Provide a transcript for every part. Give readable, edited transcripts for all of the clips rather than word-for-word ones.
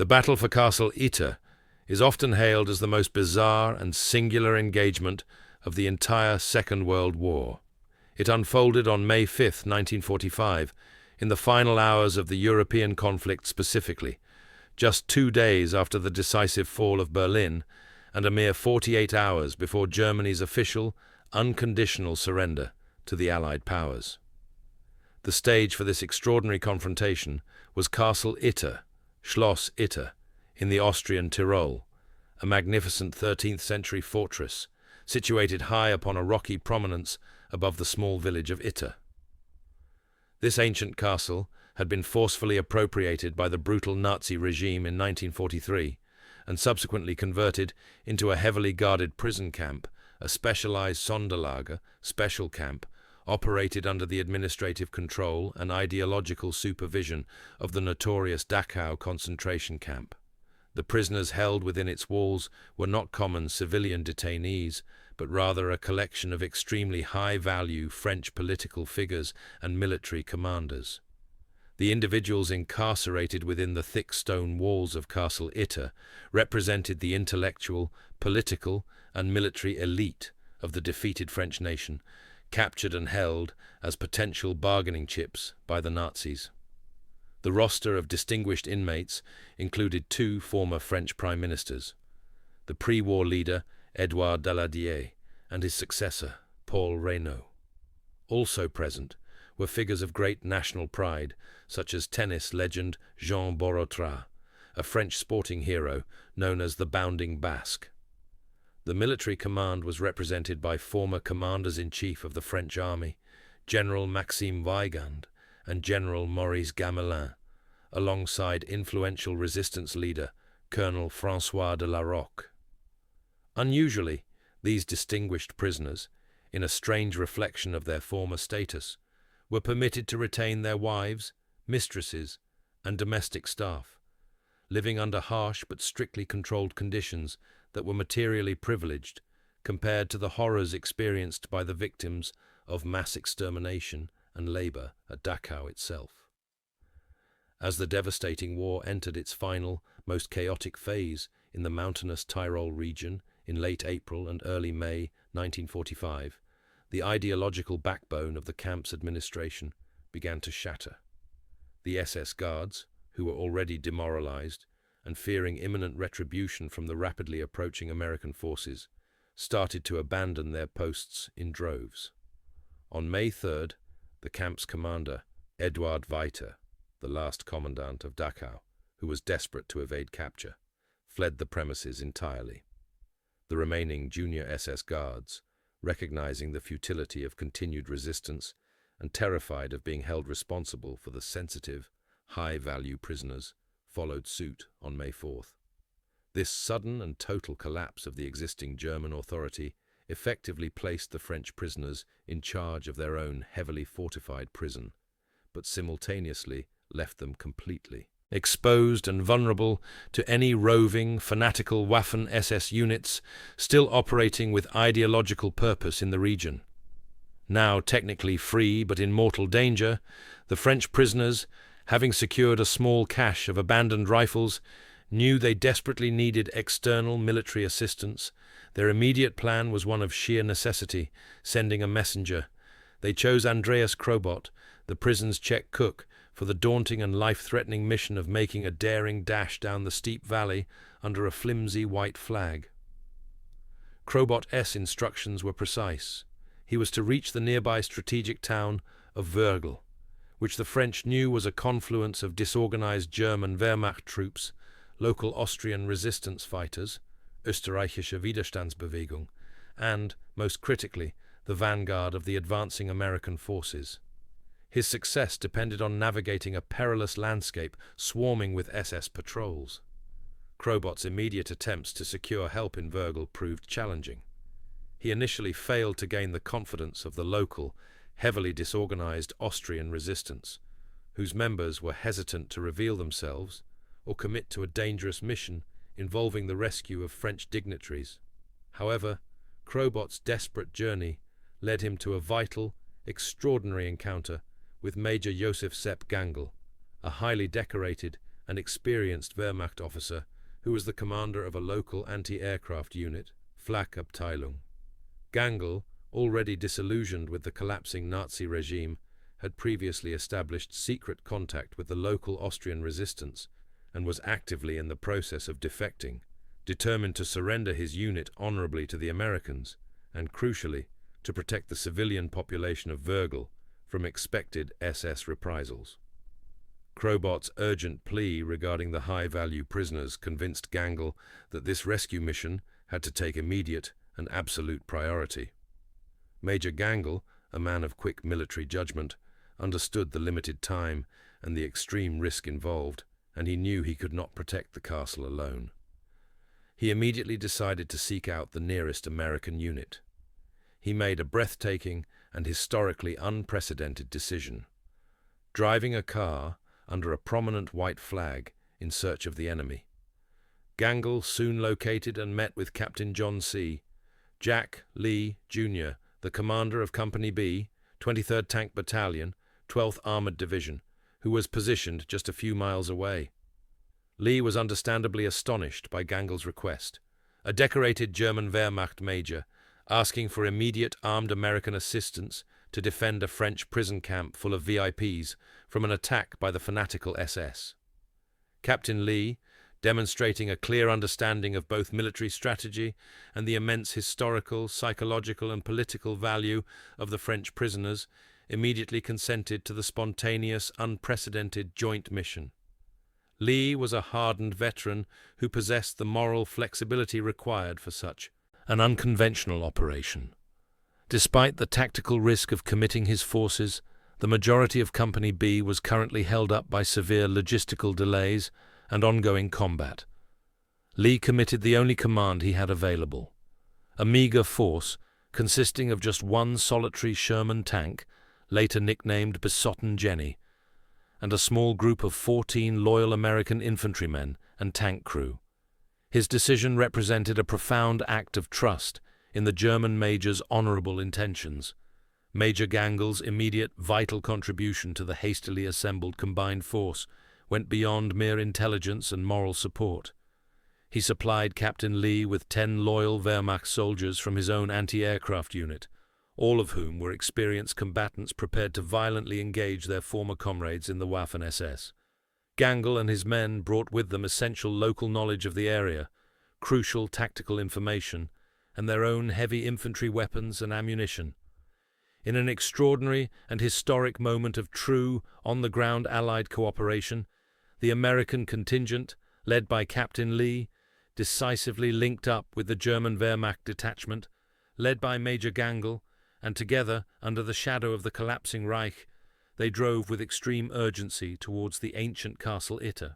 The battle for Castle Itter is often hailed as the most bizarre and singular engagement of the entire Second World War. It unfolded on May 5, 1945, in the final hours of the European conflict specifically, just 2 days after the decisive fall of Berlin and a mere 48 hours before Germany's official, unconditional surrender to the Allied powers. The stage for this extraordinary confrontation was Castle Itter, Schloss Itter, in the Austrian Tyrol, a magnificent 13th-century fortress situated high upon a rocky prominence above the small village of Itter. This ancient castle had been forcefully appropriated by the brutal Nazi regime in 1943 and subsequently converted into a heavily guarded prison camp, a specialized Sonderlager, special camp, operated under the administrative control and ideological supervision of the notorious Dachau concentration camp. The prisoners held within its walls were not common civilian detainees, but rather a collection of extremely high-value French political figures and military commanders. The individuals incarcerated within the thick stone walls of Castle Itter represented the intellectual, political, and military elite of the defeated French nation, captured and held as potential bargaining chips by the Nazis. The roster of distinguished inmates included 2 former French prime ministers, the pre-war leader Édouard Daladier and his successor Paul Reynaud. Also present were figures of great national pride, such as tennis legend Jean Borotra, a French sporting hero known as the Bounding Basque. The military command was represented by former commanders-in-chief of the French army, General Maxime Weygand and General Maurice Gamelin, alongside influential resistance leader Colonel François de la Roque. Unusually, these distinguished prisoners, in a strange reflection of their former status, were permitted to retain their wives, mistresses, and domestic staff, living under harsh but strictly controlled conditions that were materially privileged compared to the horrors experienced by the victims of mass extermination and labor at Dachau itself. As the devastating war entered its final, most chaotic phase in the mountainous Tyrol region in late April and early May 1945, the ideological backbone of the camp's administration began to shatter. The SS guards, who were already demoralized and fearing imminent retribution from the rapidly approaching American forces, started to abandon their posts in droves. On May 3rd, the camp's commander, Eduard Weiter, the last commandant of Dachau, who was desperate to evade capture, fled the premises entirely. The remaining junior SS guards, recognizing the futility of continued resistance and terrified of being held responsible for the sensitive, high-value prisoners, followed suit on May 4th. This sudden and total collapse of the existing German authority effectively placed the French prisoners in charge of their own heavily fortified prison, but simultaneously left them completely exposed and vulnerable to any roving, fanatical Waffen-SS units still operating with ideological purpose in the region. Now technically free but in mortal danger, the French prisoners, having secured a small cache of abandoned rifles, knew they desperately needed external military assistance. Their immediate plan was one of sheer necessity, sending a messenger. They chose Andreas Krobot, the prison's Czech cook, for the daunting and life-threatening mission of making a daring dash down the steep valley under a flimsy white flag. Krobot's instructions were precise. He was to reach the nearby strategic town of Wörgl, which the French knew was a confluence of disorganized German Wehrmacht troops, local Austrian resistance fighters, Österreichische Widerstandsbewegung, and, most critically, the vanguard of the advancing American forces. His success depended on navigating a perilous landscape swarming with SS patrols. Krobot's immediate attempts to secure help in Wörgl proved challenging. He initially failed to gain the confidence of the local, heavily disorganized Austrian resistance, whose members were hesitant to reveal themselves or commit to a dangerous mission involving the rescue of French dignitaries. However, Krobot's desperate journey led him to a vital, extraordinary encounter with Major Joseph Sepp Gangl, a highly decorated an experienced Wehrmacht officer who was the commander of a local anti-aircraft unit, Flakabteilung. Gangl, already disillusioned with the collapsing Nazi regime, had previously established secret contact with the local Austrian resistance and was actively in the process of defecting, determined to surrender his unit honorably to the Americans and, crucially, to protect the civilian population of Würgel from expected SS reprisals. Krobot's urgent plea regarding the high-value prisoners convinced Gangl that this rescue mission had to take immediate and absolute priority. Major Gangl, a man of quick military judgment, understood the limited time and the extreme risk involved, and he knew he could not protect the castle alone. He immediately decided to seek out the nearest American unit. He made a breathtaking and historically unprecedented decision. Driving a car under a prominent white flag in search of the enemy, Gangl soon located and met with Captain John C. Jack Lee, Jr., the commander of Company B, 23rd Tank Battalion, 12th Armored Division, who was positioned just a few miles away. Lee was understandably astonished by Gangl's request, a decorated German Wehrmacht major asking for immediate armed American assistance to defend a French prison camp full of VIPs from an attack by the fanatical SS. Captain Lee, demonstrating a clear understanding of both military strategy and the immense historical, psychological and political value of the French prisoners, immediately consented to the spontaneous, unprecedented joint mission. Lee was a hardened veteran who possessed the moral flexibility required for such an unconventional operation. Despite the tactical risk of committing his forces, the majority of Company B was currently held up by severe logistical delays and ongoing combat. Lee committed the only command he had available. A meager force, consisting of just one solitary Sherman tank, later nicknamed Besotten Jenny, and a small group of 14 loyal American infantrymen and tank crew. His decision represented a profound act of trust in the German major's honorable intentions. Major Gangl's immediate vital contribution to the hastily assembled combined force went beyond mere intelligence and moral support. He supplied Captain Lee with 10 loyal Wehrmacht soldiers from his own anti-aircraft unit, all of whom were experienced combatants prepared to violently engage their former comrades in the Waffen-SS. Gangl and his men brought with them essential local knowledge of the area, crucial tactical information, and their own heavy infantry weapons and ammunition. In an extraordinary and historic moment of true, on-the-ground Allied cooperation, the American contingent, led by Captain Lee, decisively linked up with the German Wehrmacht detachment, led by Major Gangl, and together, under the shadow of the collapsing Reich, they drove with extreme urgency towards the ancient Castle Itter.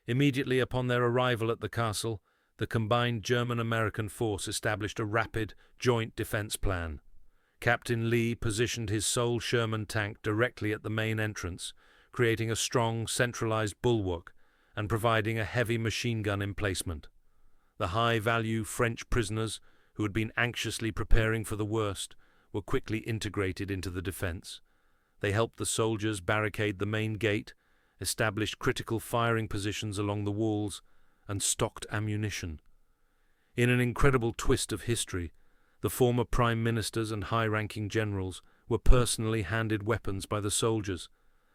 Immediately upon their arrival at the castle, the combined German-American force established a rapid, joint defense plan. Captain Lee positioned his sole Sherman tank directly at the main entrance, creating a strong, centralized bulwark and providing a heavy machine gun emplacement. The high-value French prisoners, who had been anxiously preparing for the worst, were quickly integrated into the defense. They helped the soldiers barricade the main gate, established critical firing positions along the walls, and stocked ammunition. In an incredible twist of history, the former prime ministers and high-ranking generals were personally handed weapons by the soldiers,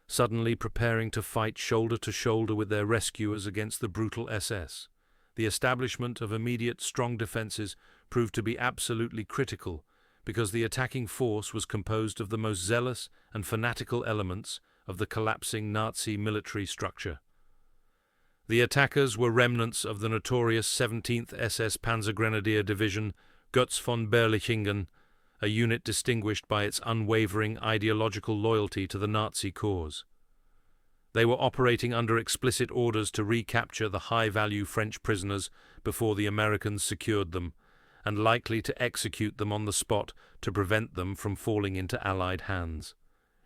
suddenly preparing to fight shoulder to shoulder with their rescuers against the brutal SS. The establishment of immediate strong defenses proved to be absolutely critical, because the attacking force was composed of the most zealous and fanatical elements of the collapsing Nazi military structure. The attackers were remnants of the notorious 17th SS Panzergrenadier Division Götz von Berlichingen, a unit distinguished by its unwavering ideological loyalty to the Nazi cause. They were operating under explicit orders to recapture the high-value French prisoners before the Americans secured them, and likely to execute them on the spot to prevent them from falling into Allied hands.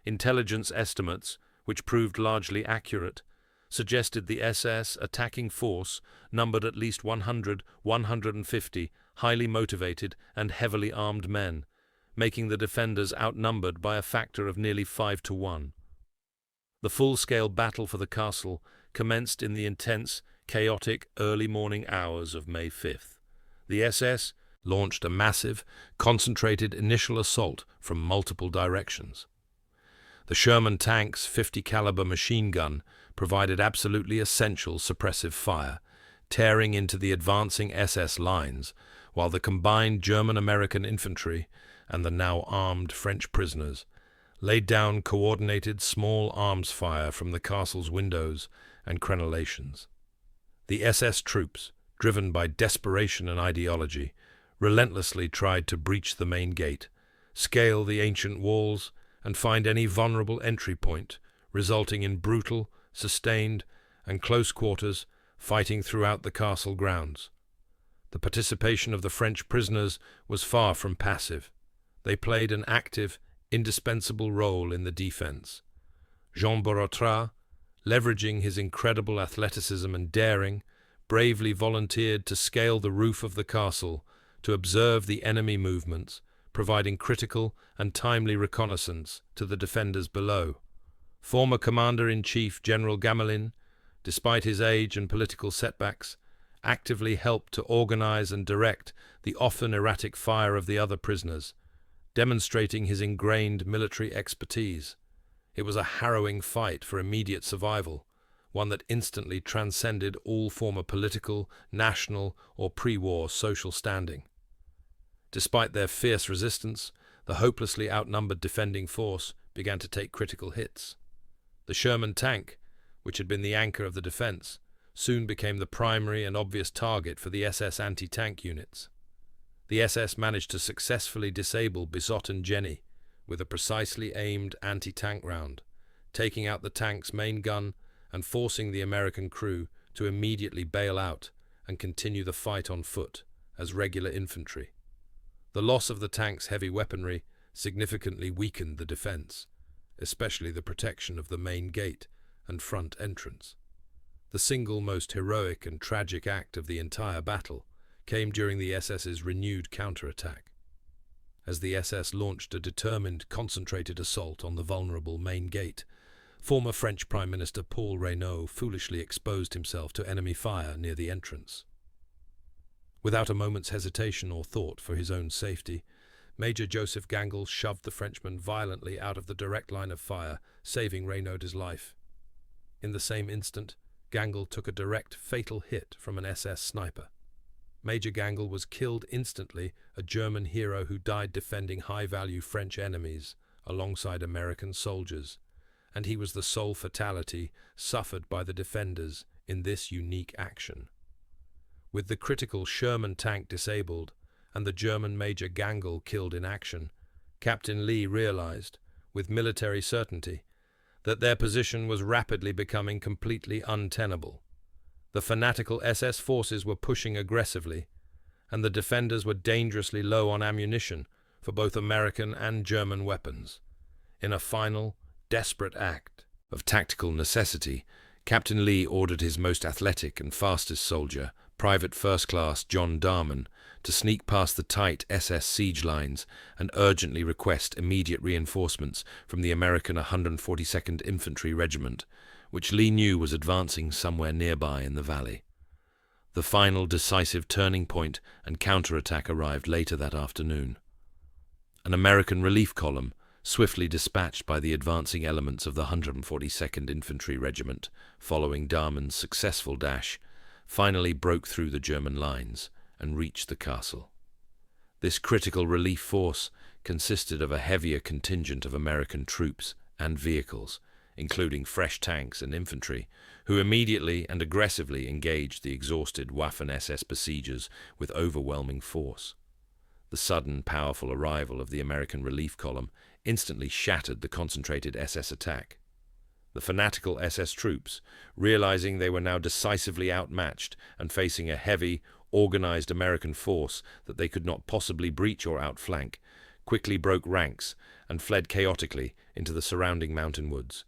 Intelligence estimates, which proved largely accurate, suggested the SS attacking force numbered at least 150 highly motivated and heavily armed men, making the defenders outnumbered by a factor of nearly 5 to 1. The full-scale battle for the castle commenced in the intense, chaotic early morning hours of May 5th. The SS launched a massive, concentrated initial assault from multiple directions. The Sherman tank's 50 caliber machine gun provided absolutely essential suppressive fire, tearing into the advancing SS lines, while the combined German-American infantry and the now armed French prisoners laid down coordinated small arms fire from the castle's windows and crenellations. The SS troops, driven by desperation and ideology, relentlessly tried to breach the main gate, scale the ancient walls, and find any vulnerable entry point, resulting in brutal, sustained, and close quarters fighting throughout the castle grounds. The participation of the French prisoners was far from passive. They played an active, indispensable role in the defense. Jean Borotra, leveraging his incredible athleticism and daring, bravely volunteered to scale the roof of the castle to observe the enemy movements, providing critical and timely reconnaissance to the defenders below. Former Commander-in-Chief General Gamelin, despite his age and political setbacks, actively helped to organize and direct the often erratic fire of the other prisoners, demonstrating his ingrained military expertise. It was a harrowing fight for immediate survival, one that instantly transcended all former political, national, or pre-war social standing. Despite their fierce resistance, the hopelessly outnumbered defending force began to take critical hits. The Sherman tank, which had been the anchor of the defense, soon became the primary and obvious target for the SS anti-tank units. The SS managed to successfully disable Bissot and Jenny with a precisely aimed anti-tank round, taking out the tank's main gun and forcing the American crew to immediately bail out and continue the fight on foot as regular infantry. The loss of the tank's heavy weaponry significantly weakened the defense, especially the protection of the main gate and front entrance. The single most heroic and tragic act of the entire battle came during the SS's renewed counterattack. As the SS launched a determined, concentrated assault on the vulnerable main gate, former French Prime Minister Paul Reynaud foolishly exposed himself to enemy fire near the entrance. Without a moment's hesitation or thought for his own safety, Major Joseph Gangel shoved the Frenchman violently out of the direct line of fire, saving Reynaud's life. In the same instant, Gangel took a direct, fatal hit from an SS sniper. Major Gangel was killed instantly, a German hero who died defending high-value French enemies alongside American soldiers, and he was the sole fatality suffered by the defenders in this unique action. With the critical Sherman tank disabled and the German Major Gangel killed in action, Captain Lee realized, with military certainty, that their position was rapidly becoming completely untenable. The fanatical SS forces were pushing aggressively, and the defenders were dangerously low on ammunition for both American and German weapons. In a final, desperate act of tactical necessity, Captain Lee ordered his most athletic and fastest soldier, Private First Class John Darman, to sneak past the tight SS siege lines and urgently request immediate reinforcements from the American 142nd Infantry Regiment, which Lee knew was advancing somewhere nearby in the valley. The final decisive turning point and counterattack arrived later that afternoon. An American relief column, swiftly dispatched by the advancing elements of the 142nd Infantry Regiment, following Darman's successful dash, finally broke through the German lines and reached the castle. This critical relief force consisted of a heavier contingent of American troops and vehicles, including fresh tanks and infantry, who immediately and aggressively engaged the exhausted Waffen-SS besiegers with overwhelming force. The sudden, powerful arrival of the American relief column instantly shattered the concentrated SS attack. The fanatical SS troops, realizing they were now decisively outmatched and facing a heavy, organized American force that they could not possibly breach or outflank, quickly broke ranks and fled chaotically into the surrounding mountain woods.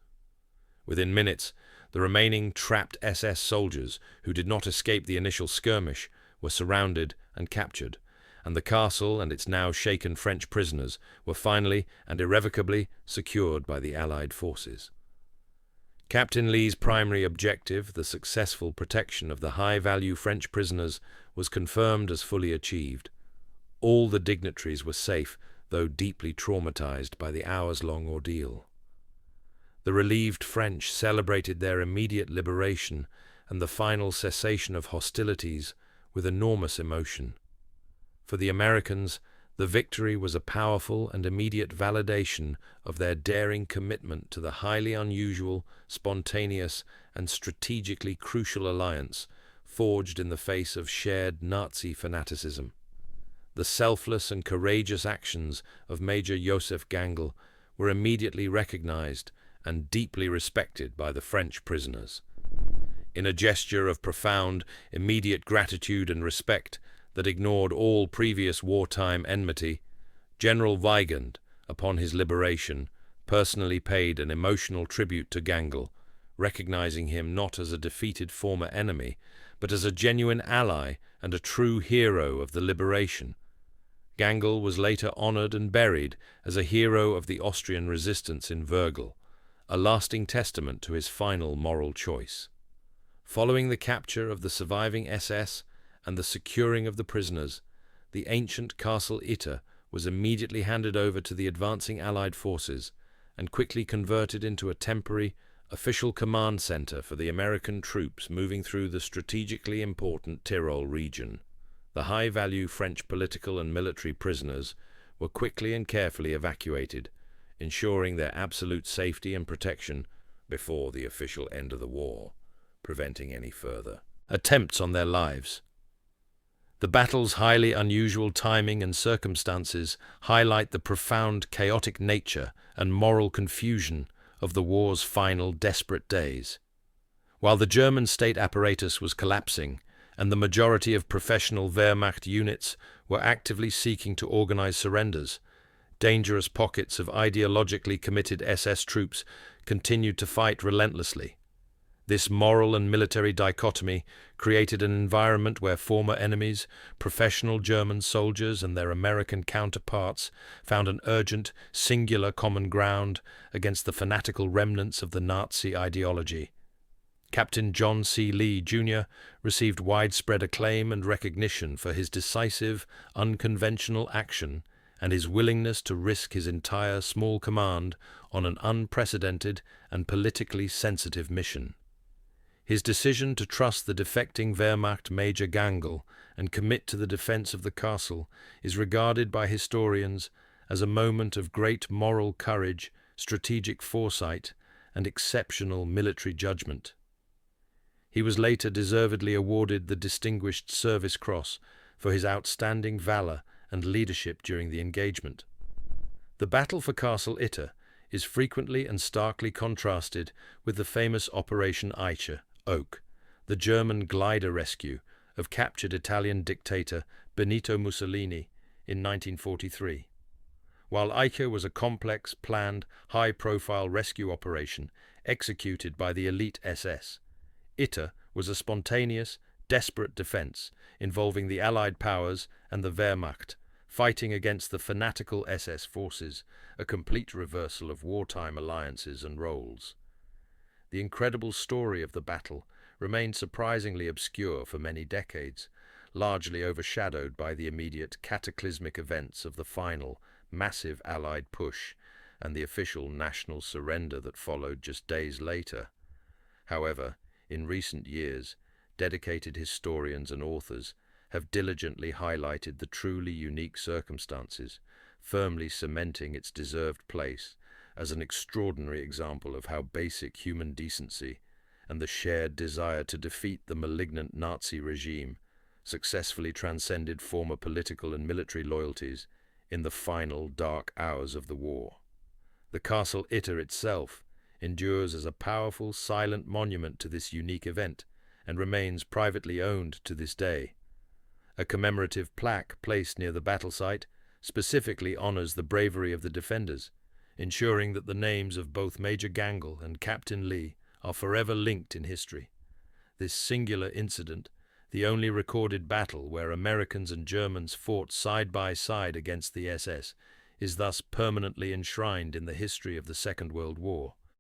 Within minutes, the remaining trapped SS soldiers who did not escape the initial skirmish were surrounded and captured, and the castle and its now shaken French prisoners were finally and irrevocably secured by the Allied forces. Captain Lee's primary objective, the successful protection of the high-value French prisoners, was confirmed as fully achieved. All the dignitaries were safe, though deeply traumatized by the hours-long ordeal. The relieved French celebrated their immediate liberation and the final cessation of hostilities with enormous emotion. For the Americans, the victory was a powerful and immediate validation of their daring commitment to the highly unusual, spontaneous, and strategically crucial alliance forged in the face of shared Nazi fanaticism. The selfless and courageous actions of Major Joseph Gangl were immediately recognized and deeply respected by the French prisoners. In a gesture of profound, immediate gratitude and respect that ignored all previous wartime enmity, General Weigand, upon his liberation, personally paid an emotional tribute to Gangl, recognizing him not as a defeated former enemy, but as a genuine ally and a true hero of the liberation. Gangl was later honored and buried as a hero of the Austrian resistance in Wörgl, a lasting testament to his final moral choice. Following the capture of the surviving SS and the securing of the prisoners, the ancient Castle Itter was immediately handed over to the advancing Allied forces and quickly converted into a temporary, official command center for the American troops moving through the strategically important Tyrol region. The high-value French political and military prisoners were quickly and carefully evacuated, ensuring their absolute safety and protection before the official end of the war, preventing any further attempts on their lives. The battle's highly unusual timing and circumstances highlight the profound chaotic nature and moral confusion of the war's final desperate days. While the German state apparatus was collapsing, and the majority of professional Wehrmacht units were actively seeking to organize surrenders, dangerous pockets of ideologically committed SS troops continued to fight relentlessly. This moral and military dichotomy created an environment where former enemies, professional German soldiers and their American counterparts, found an urgent, singular common ground against the fanatical remnants of the Nazi ideology. Captain John C. Lee, Jr. received widespread acclaim and recognition for his decisive, unconventional action and his willingness to risk his entire small command on an unprecedented and politically sensitive mission. His decision to trust the defecting Wehrmacht Major Gangl and commit to the defense of the castle is regarded by historians as a moment of great moral courage, strategic foresight, and exceptional military judgment. He was later deservedly awarded the Distinguished Service Cross for his outstanding valor and leadership during the engagement. The battle for Castle Itter is frequently and starkly contrasted with the famous Operation Oak, the German glider rescue of captured Italian dictator Benito Mussolini in 1943. While Eicher was a complex, planned, high-profile rescue operation executed by the elite SS, Itter was a spontaneous, desperate defense involving the Allied powers and the Wehrmacht, fighting against the fanatical SS forces, a complete reversal of wartime alliances and roles. The incredible story of the battle remained surprisingly obscure for many decades, largely overshadowed by the immediate cataclysmic events of the final, massive Allied push and the official national surrender that followed just days later. However, in recent years, dedicated historians and authors have diligently highlighted the truly unique circumstances, firmly cementing its deserved place as an extraordinary example of how basic human decency and the shared desire to defeat the malignant Nazi regime successfully transcended former political and military loyalties in the final dark hours of the war. The Castle Itter itself endures as a powerful, silent monument to this unique event and remains privately owned to this day. A commemorative plaque placed near the battle site specifically honors the bravery of the defenders, ensuring that the names of both Major Gangl and Captain Lee are forever linked in history. This singular incident, the only recorded battle where Americans and Germans fought side by side against the SS, is thus permanently enshrined in the history of the Second World War.